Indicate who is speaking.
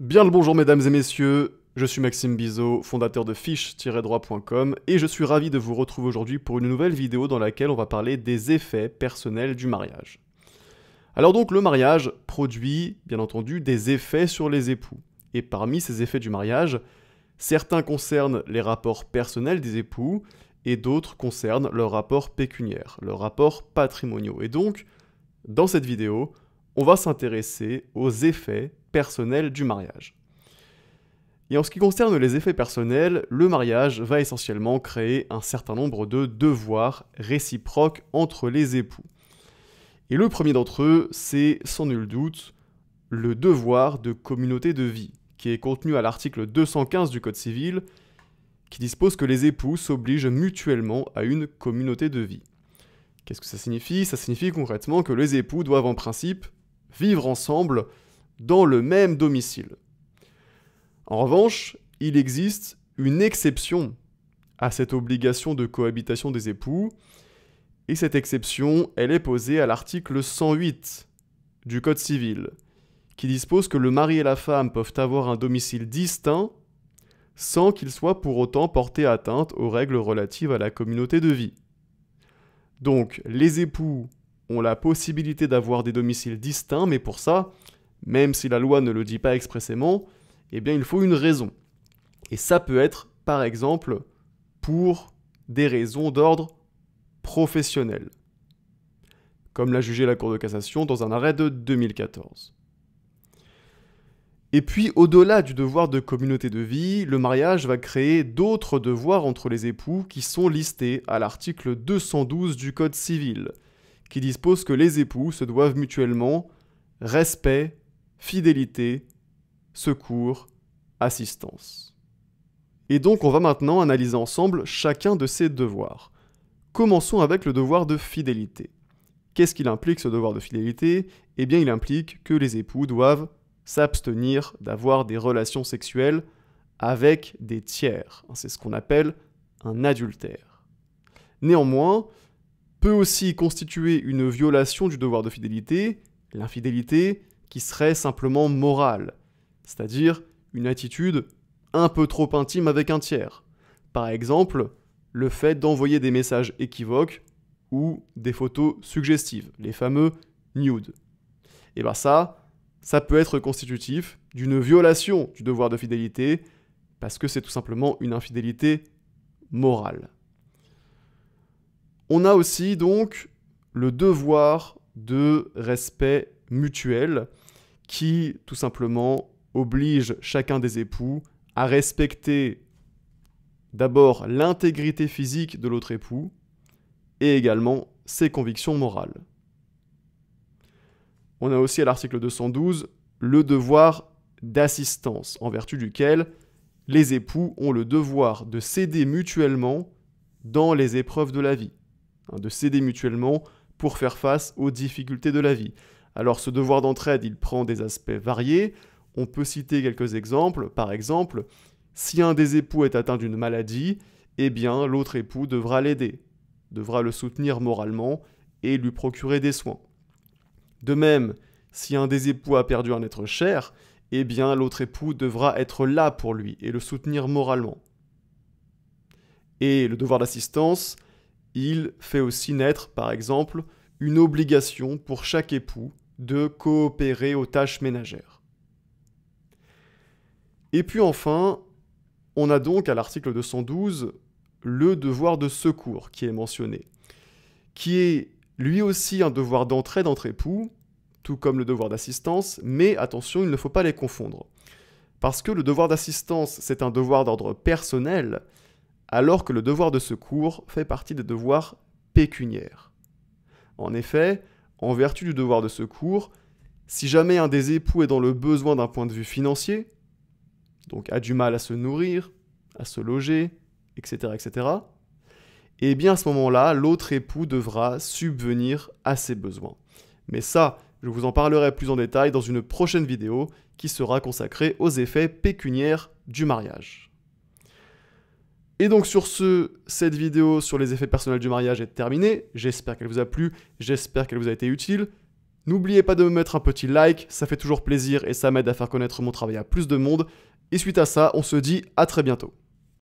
Speaker 1: Bien le bonjour mesdames et messieurs, je suis Maxime Bizot, fondateur de fiche-droit.com et je suis ravi de vous retrouver aujourd'hui pour une nouvelle vidéo dans laquelle on va parler des effets personnels du mariage. Alors donc le mariage produit bien entendu des effets sur les époux. Et parmi ces effets du mariage, certains concernent les rapports personnels des époux et d'autres concernent leurs rapports pécuniaires, leurs rapports patrimoniaux. Et donc, dans cette vidéo, on va s'intéresser aux effets personnels du mariage. Et en ce qui concerne les effets personnels, le mariage va essentiellement créer un certain nombre de devoirs réciproques entre les époux. Et le premier d'entre eux, c'est sans nul doute le devoir de communauté de vie, qui est contenu à l'article 215 du Code civil, qui dispose que les époux s'obligent mutuellement à une communauté de vie. Qu'est-ce que ça signifie? Ça signifie concrètement que les époux doivent en principe vivre ensemble dans le même domicile. En revanche, il existe une exception à cette obligation de cohabitation des époux, et cette exception, elle est posée à l'article 108 du Code civil, qui dispose que le mari et la femme peuvent avoir un domicile distinct sans qu'il soit pour autant porté atteinte aux règles relatives à la communauté de vie. Donc, les époux ont la possibilité d'avoir des domiciles distincts, mais pour ça, même si la loi ne le dit pas expressément, eh bien il faut une raison. Et ça peut être, par exemple, pour des raisons d'ordre professionnel, comme l'a jugé la Cour de cassation dans un arrêt de 2014. Et puis, au-delà du devoir de communauté de vie, le mariage va créer d'autres devoirs entre les époux qui sont listés à l'article 212 du Code civil, qui dispose que les époux se doivent mutuellement respect, fidélité, secours, assistance. Et donc on va maintenant analyser ensemble chacun de ces devoirs. Commençons avec le devoir de fidélité. Qu'est-ce qu'il implique ce devoir de fidélité? Eh bien il implique que les époux doivent s'abstenir d'avoir des relations sexuelles avec des tiers. C'est ce qu'on appelle un adultère. Néanmoins, peut aussi constituer une violation du devoir de fidélité, l'infidélité qui serait simplement morale, c'est-à-dire une attitude un peu trop intime avec un tiers. Par exemple, le fait d'envoyer des messages équivoques ou des photos suggestives, les fameux nudes. Et bien ça peut être constitutif d'une violation du devoir de fidélité parce que c'est tout simplement une infidélité morale. On a aussi donc le devoir de respect mutuel qui tout simplement oblige chacun des époux à respecter d'abord l'intégrité physique de l'autre époux et également ses convictions morales. On a aussi à l'article 212 le devoir d'assistance en vertu duquel les époux ont le devoir de s'aider mutuellement dans les épreuves de la vie, de s'aider mutuellement pour faire face aux difficultés de la vie. Alors ce devoir d'entraide, il prend des aspects variés. On peut citer quelques exemples. Par exemple, si un des époux est atteint d'une maladie, eh bien l'autre époux devra l'aider, devra le soutenir moralement et lui procurer des soins. De même, si un des époux a perdu un être cher, eh bien l'autre époux devra être là pour lui et le soutenir moralement. Et le devoir d'assistance, il fait aussi naître, par exemple, une obligation pour chaque époux de coopérer aux tâches ménagères. Et puis enfin, on a donc à l'article 212 le devoir de secours qui est mentionné, qui est lui aussi un devoir d'entraide entre époux, tout comme le devoir d'assistance, mais attention, il ne faut pas les confondre. Parce que le devoir d'assistance, c'est un devoir d'ordre personnel, alors que le devoir de secours fait partie des devoirs pécuniaires. En effet, en vertu du devoir de secours, si jamais un des époux est dans le besoin d'un point de vue financier, donc a du mal à se nourrir, à se loger, etc., eh bien à ce moment-là, l'autre époux devra subvenir à ses besoins. Mais ça, je vous en parlerai plus en détail dans une prochaine vidéo qui sera consacrée aux effets pécuniaires du mariage. Et donc sur ce, cette vidéo sur les effets personnels du mariage est terminée. J'espère qu'elle vous a plu, j'espère qu'elle vous a été utile. N'oubliez pas de me mettre un petit like, ça fait toujours plaisir et ça m'aide à faire connaître mon travail à plus de monde. Et suite à ça, on se dit à très bientôt.